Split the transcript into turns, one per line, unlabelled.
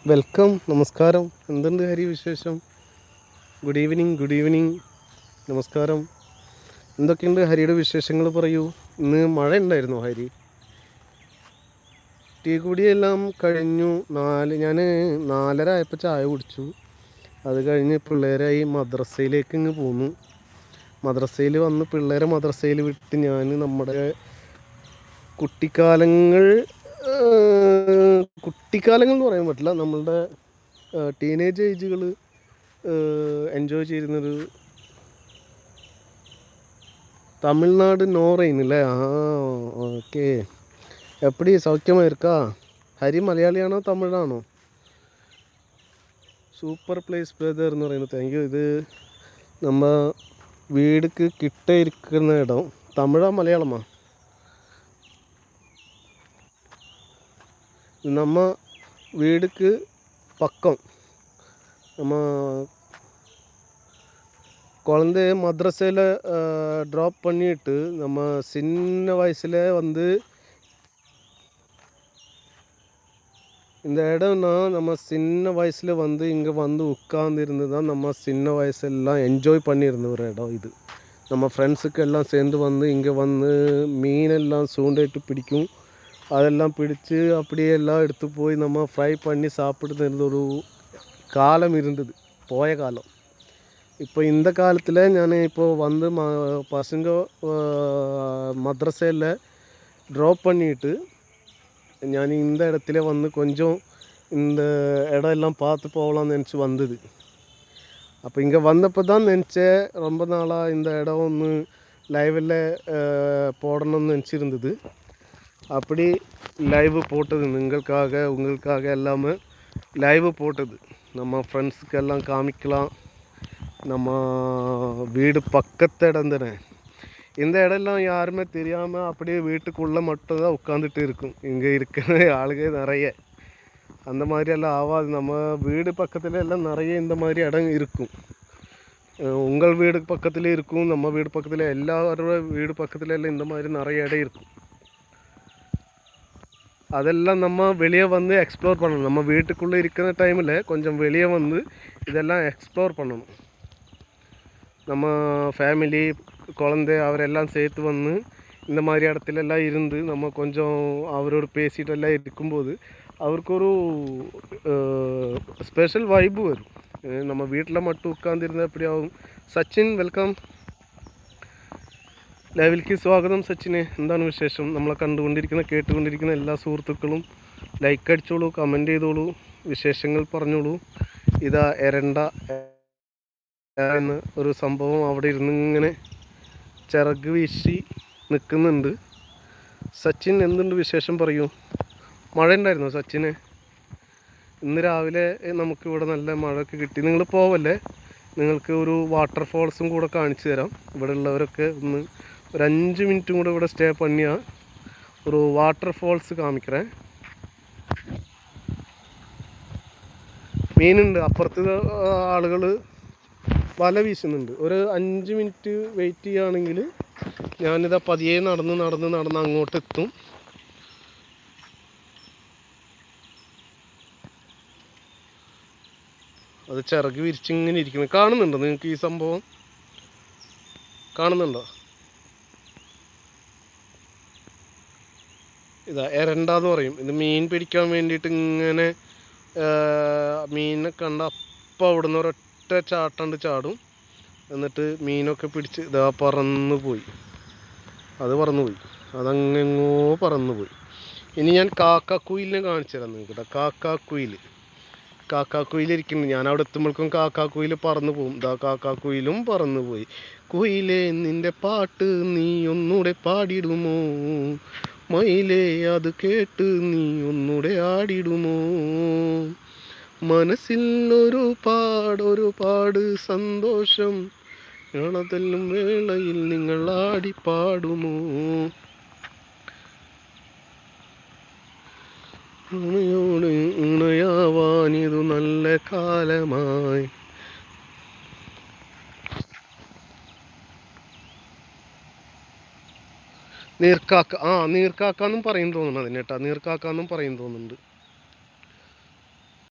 Welcome. നമസ്കാരം. എന്തുണ്ട് ഹരി വിശേഷം? Good evening. Good evening. നമസ്കാരം. എന്തൊക്കെയുണ്ട് ഹരിയുടെ വിശേഷങ്ങൾ? പറയൂ. ഇന്ന് മഴ ഉണ്ടായിരുന്നോ ഹരി? ടീ കുടിയെല്ലാം കഴിഞ്ഞു. ഞാൻ 4:30 ആയപ്പോൾ ചായ കുടിച്ചു. അത് കഴിഞ്ഞ് പിള്ളേരായി മദ്രസയിലേക്ക് ഇങ്ങ് പോന്നു. മദ്രസയിൽ വന്ന് പിള്ളേരെ മദ്രസയിൽ വിട്ട് ഞാൻ നമ്മുടെ കുട്ടിക്കാലങ്ങൾ കുട്ടിക്കാലങ്ങൾ എന്ന് പറയാൻ പറ്റില്ല, നമ്മളുടെ ടീനേജ് ഏജുകൾ എൻജോയ് ചെയ്തിരുന്നൊരു തമിഴ്നാട് നോറയിന്നല്ലേ. ഓക്കെ. എപ്പടി സൗഖ്യമായിരിക്കാ? ഹരി മലയാളിയാണോ തമിഴാണോ? സൂപ്പർ പ്ലേസ് ബ്രദർ എന്ന് പറയുന്നത് താങ്ക് യു. ഇത് നമ്മ വീടുക്ക് കിട്ട ഇരിക്കുന്ന ഇടം തമിഴാ മലയാളമാ? നമ്മ வீடுக்கு பக்கம் நம்ம குழந்தைய மദ്രസയിൽ ட்ராப் பண்ணிட்டு நம்ம சின்ன வயசில் வந்து இந்த இடம்னா நம்ம சின்ன வயசில் வந்து இங்கே வந்து உட்கார்ந்துருந்து தான் நம்ம சின்ன வயசெல்லாம் என்ஜாய் பண்ணியிருந்த ஒரு இடம் இது. நம்ம ஃப்ரெண்ட்ஸுக்கு எல்லாம் சேர்ந்து வந்து இங்கே வந்து மீனெல்லாம் சூண்டிட்டு பிடிக்கும். அதெல்லாம் பிடிச்சு அப்படியே எல்லாம் எடுத்து போய் நம்ம ஃப்ரை பண்ணி சாப்பிட்டு இருந்த ஒரு காலம் இருந்தது, போய காலம். இப்போ இந்த காலத்தில் நான் இப்போது வந்து பசங்க மദ്രസയിൽ ட்ராப் பண்ணிவிட்டு ഞാൻ இந்த இடத்துல வந்து கொஞ்சம் இந்த இடம் எல்லாம் பார்த்து போகலான்னு நினச்சி வந்தது. அப்போ இங்கே வந்தப்போ தான் நினச்சேன், ரொம்ப நாளாக இந்த இடம் ஒன்று லைவில் போடணும்னு நினச்சிருந்தது. அப்படி லைவ் போட்டது உங்களுக்காக எல்லாமே லைவ் போட்டது. நம்ம ஃப்ரெண்ட்ஸுக்கெல்லாம் காமிக்கலாம். நம்ம வீடு பக்கத்து இடம் தானே. இந்த இடம்லாம் யாருமே தெரியாமல் அப்படியே வீட்டுக்குள்ளே மட்டும்தான் உட்காந்துட்டு இருக்கும். இங்கே இருக்கிற ஆளுங்க நிறைய அந்த மாதிரியெல்லாம் ஆகாது. நம்ம வீடு பக்கத்தில் எல்லாம் நிறைய இந்த மாதிரி இடம் இருக்கும். உங்கள் வீடு பக்கத்துலேயும் இருக்கும், நம்ம வீடு பக்கத்தில் எல்லாரோட வீடு பக்கத்தில் எல்லாம் இந்த மாதிரி நிறைய இடம் இருக்கும். அதெல்லாம் நம்ம வெளியே வந்து எக்ஸ்ப்ளோர் பண்ணணும். நம்ம வீட்டுக்குள்ளே இருக்கிற டைமில் கொஞ்சம் வெளியே வந்து இதெல்லாம் எக்ஸ்ப்ளோர் பண்ணணும். நம்ம ஃபேமிலி குழந்தை அவரெல்லாம் சேர்த்து வந்து இந்த மாதிரி இடத்துலலாம் இருந்து நம்ம கொஞ்சம் அவரோடு பேசிகிட்டெல்லாம் இருக்கும்போது அவருக்கு ஒரு ஸ்பெஷல் வைப்பு வரும். நம்ம வீட்டில் மட்டும் உட்காந்துருந்தால் எப்படி ஆகும்? സച്ചിൻ വെൽക്കം. ലൈവിലേക്ക് സ്വാഗതം സച്ചിനെ. എന്താണ് വിശേഷം? നമ്മളെ കേട്ടുകൊണ്ടിരിക്കുന്ന എല്ലാ സുഹൃത്തുക്കളും ലൈക്ക് അടിച്ചോളൂ, കമൻറ്റ് ചെയ്തോളൂ, വിശേഷങ്ങൾ പറഞ്ഞോളൂ. ഇതാ എരണ്ട എന്ന ഒരു സംഭവം അവിടെ ഇരുന്ന് ഇങ്ങനെ ചിറക് വീശി നിൽക്കുന്നുണ്ട്. സച്ചിൻ എന്തുണ്ട് വിശേഷം? പറയൂ. മഴ ഉണ്ടായിരുന്നോ സച്ചിനെ? ഇന്ന് രാവിലെ നമുക്കിവിടെ നല്ല മഴയൊക്കെ കിട്ടി. നിങ്ങൾ പോവല്ലേ, നിങ്ങൾക്ക് ഒരു വാട്ടർഫോൾസും കൂടെ കാണിച്ചു തരാം. ഇവിടെ ഉള്ളവരൊക്കെ ഒന്ന് ഒരു 5 മിനിറ്റും കൂടെ ഇവിടെ സ്റ്റേ പണിയാ ഒരു വാട്ടർഫോൾസ് കാണിക്കറേ. മീനുണ്ട്. അപ്പുറത്ത് ആളുകൾ വല വീശുന്നുണ്ട്. ഒരു 5 മിനിറ്റ് വെയിറ്റ് ചെയ്യുകയാണെങ്കിൽ ഞാനിതാ പതിയെ നടന്ന് അങ്ങോട്ട് എത്തും. അത് ചിറക് വിരിച്ചിങ്ങനെ ഇരിക്കുന്നത് കാണുന്നുണ്ടോ നിങ്ങൾക്ക്? ഈ സംഭവം കാണുന്നുണ്ടോ? ഇതാ എരണ്ടാന്ന് പറയും. ഇത് മീൻ പിടിക്കാൻ വേണ്ടിയിട്ട് ഇങ്ങനെ മീനിനെ കണ്ട അപ്പം അവിടുന്ന് ഒരൊറ്റ ചാടും. എന്നിട്ട് മീനൊക്കെ പിടിച്ച് ഇതാ പറന്നു പോയി. അതങ്ങെങ്ങോ പറന്നു പോയി. ഇനി ഞാൻ കാക്കാക്കുയിലിനെ കാണിച്ചു തരാം നിങ്ങൾക്ക്. കാക്കാക്കുയിലിരിക്കുന്നുണ്ട്. ഞാൻ അവിടെ എത്തുമ്പോഴേക്കും കാക്കാക്കുയിൽ പറന്നു പോകും. ഇതാ കാക്കാക്കുയിലും പറന്നു പോയി. കുയിലേ നിൻ്റെ പാട്ട് നീ ഒന്നൂടെ പാടിടുമോ, മയിലേ അത് കേട്ട് നീ ഒന്നൂടെ ആടിടുമോ, മനസ്സിൽ ഒരുപാട് സന്തോഷം, ണതെല്ലും വേളയിൽ നിങ്ങൾ ആടിപ്പാടുമോ, ഉണയോട് ഉണയാവാനിതു നല്ല കാലമായി. നീർക്കാക്ക നീർക്കാക്കാന്നും പറയും തോന്നുന്നു അതിനേട്ടാ. നീർക്കാക്കാന്നും പറയും തോന്നുന്നുണ്ട്.